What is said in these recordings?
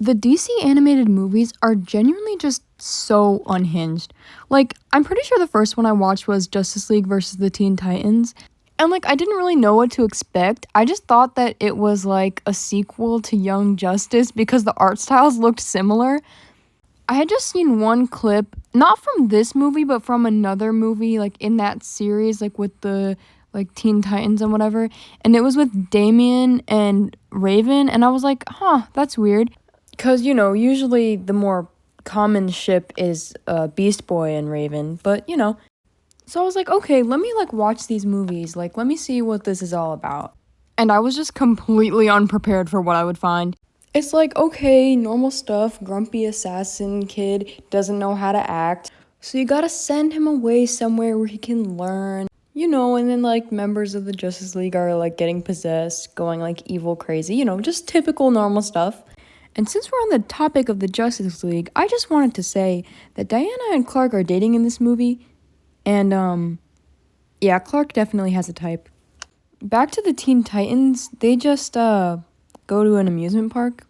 The DC animated movies are genuinely just so unhinged. Like, I'm pretty sure the first one I watched was Justice League versus the Teen Titans. And, like, I didn't really know what to expect. I just thought that it was, like, a sequel to Young Justice because the art styles looked similar. I had just seen one clip, not from this movie, but from another movie, like, in that series, like, with the, like, Teen Titans and whatever. And it was with Damian and Raven. And I was like, that's weird. Because, usually the more common ship is Beast Boy and Raven, but, So I was like, okay, let me, watch these movies. Like, let me see what this is all about. And I was just completely unprepared for what I would find. It's like, okay, normal stuff, grumpy assassin kid, doesn't know how to act. So you gotta send him away somewhere where he can learn. And then, members of the Justice League are, getting possessed, going, evil crazy. Just typical normal stuff. And since we're on the topic of the Justice League, I just wanted to say that Diana and Clark are dating in this movie. And, yeah, Clark definitely has a type. Back to the Teen Titans, they just, go to an amusement park.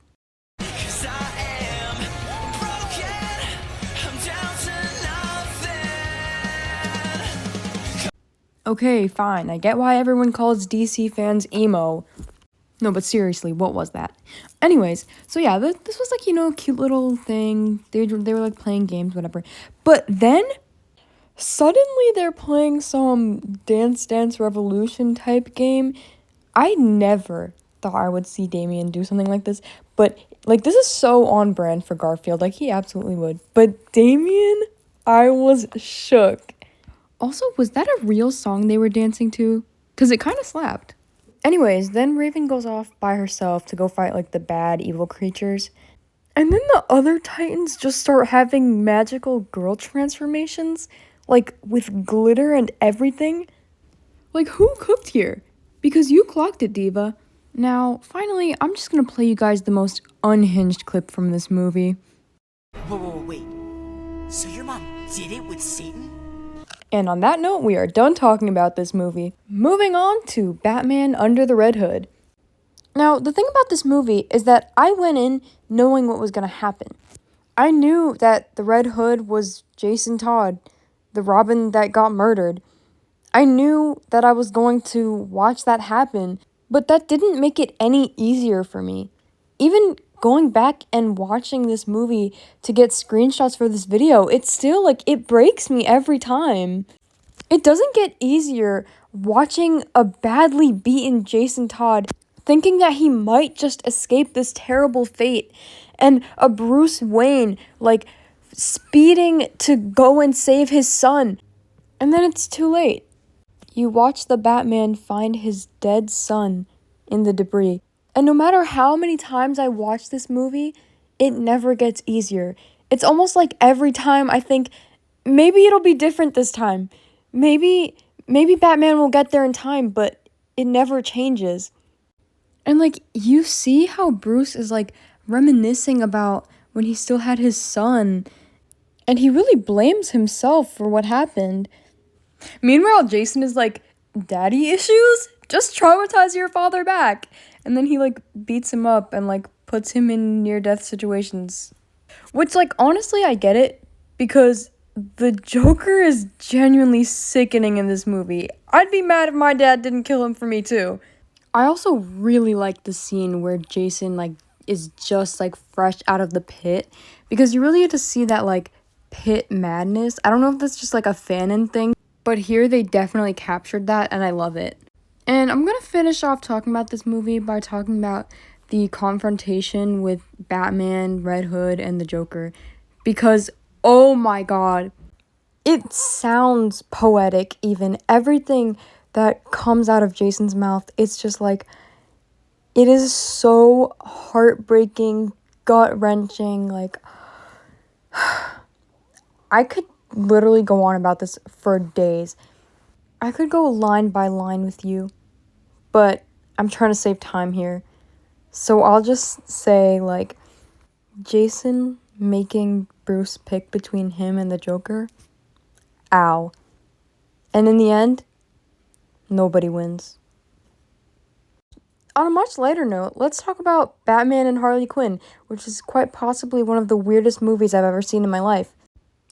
Okay, fine, I get why everyone calls DC fans emo. No, but seriously, what was that? Anyways, so yeah, this was a cute little thing. They were playing games, whatever. But then suddenly they're playing some Dance Dance Revolution type game. I never thought I would see Damien do something like this, but this is so on brand for Garfield. He absolutely would. But Damien, I was shook. Also, was that a real song they were dancing to? Because it kind of slapped. Anyways, then Raven goes off by herself to go fight, the bad, evil creatures. And then the other Titans just start having magical girl transformations, with glitter and everything. Who cooked here? Because you clocked it, Diva. Now, finally, I'm just gonna play you guys the most unhinged clip from this movie. Whoa, wait. So your mom did it with Satan? And on that note, we are done talking about this movie. Moving on to Batman Under the Red Hood. Now, the thing about this movie is that I went in knowing what was going to happen. I knew that the Red Hood was Jason Todd, the Robin that got murdered. I knew that I was going to watch that happen, but that didn't make it any easier for me. Even going back and watching this movie to get screenshots for this video, it's still it breaks me every time. It doesn't get easier watching a badly beaten Jason Todd thinking that he might just escape this terrible fate, and a Bruce Wayne speeding to go and save his son, and then it's too late. You watch the Batman find his dead son in the debris. And no matter how many times I watch this movie, it never gets easier. It's almost like every time I think, maybe it'll be different this time. Maybe Batman will get there in time, but it never changes. And you see how Bruce is reminiscing about when he still had his son. And he really blames himself for what happened. Meanwhile, Jason is daddy issues? Just traumatize your father back. And then he beats him up and puts him in near-death situations. Which honestly, I get it, because the Joker is genuinely sickening in this movie. I'd be mad if my dad didn't kill him for me too. I also really like the scene where Jason is just fresh out of the pit, because you really get to see that pit madness. I don't know if that's just a fanon thing, but here they definitely captured that, and I love it. And I'm going to finish off talking about this movie by talking about the confrontation with Batman, Red Hood, and the Joker. Because, oh my god, it sounds poetic even. Everything that comes out of Jason's mouth, it's just it is so heartbreaking, gut-wrenching. I could literally go on about this for days. I could go line by line with you, but I'm trying to save time here. So I'll just say, Jason making Bruce pick between him and the Joker, ow. And in the end, nobody wins. On a much lighter note, let's talk about Batman and Harley Quinn, which is quite possibly one of the weirdest movies I've ever seen in my life.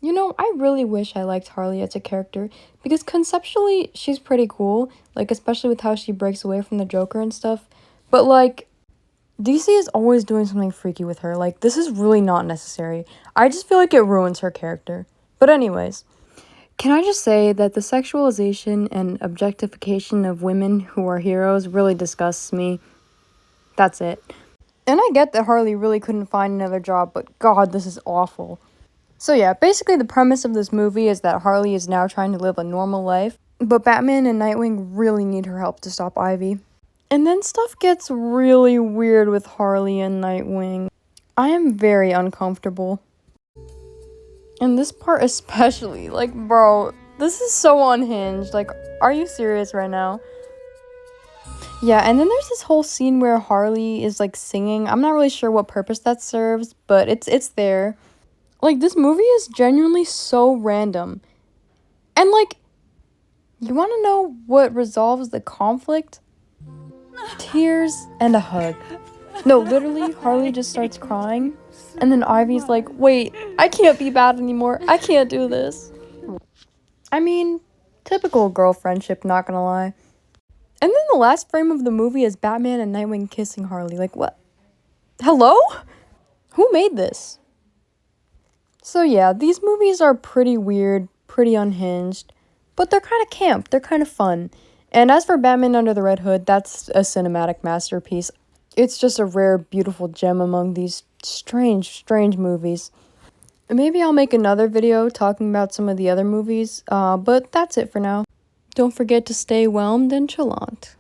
You know, I really wish I liked Harley as a character, because conceptually, she's pretty cool, like, especially with how she breaks away from the Joker and stuff. But, like, DC is always doing something freaky with her. Like, this is really not necessary. I just feel like it ruins her character. But anyways, can I just say that the sexualization and objectification of women who are heroes really disgusts me? That's it. And I get that Harley really couldn't find another job, but God, this is awful. So yeah, basically the premise of this movie is that Harley is now trying to live a normal life, but Batman and Nightwing really need her help to stop Ivy. And then stuff gets really weird with Harley and Nightwing. I am very uncomfortable. And this part especially, like, bro, this is so unhinged. Like, are you serious right now? Yeah, and then there's this whole scene where Harley is, like, singing. I'm not really sure what purpose that serves, but it's there. Like, this movie is genuinely so random. And, like, you want to know what resolves the conflict? Tears and a hug. No, literally, Harley just starts crying. And then Ivy's like, wait, I can't be bad anymore. I can't do this. I mean, typical girl friendship, not gonna lie. And then the last frame of the movie is Batman and Nightwing kissing Harley. Like, what? Hello? Who made this? So yeah, these movies are pretty weird, pretty unhinged, but they're kind of camp, they're kind of fun. And as for Batman Under the Red Hood, that's a cinematic masterpiece. It's just a rare, beautiful gem among these strange movies. Maybe I'll make another video talking about some of the other movies, but that's it for now. Don't forget to stay whelmed and chalant.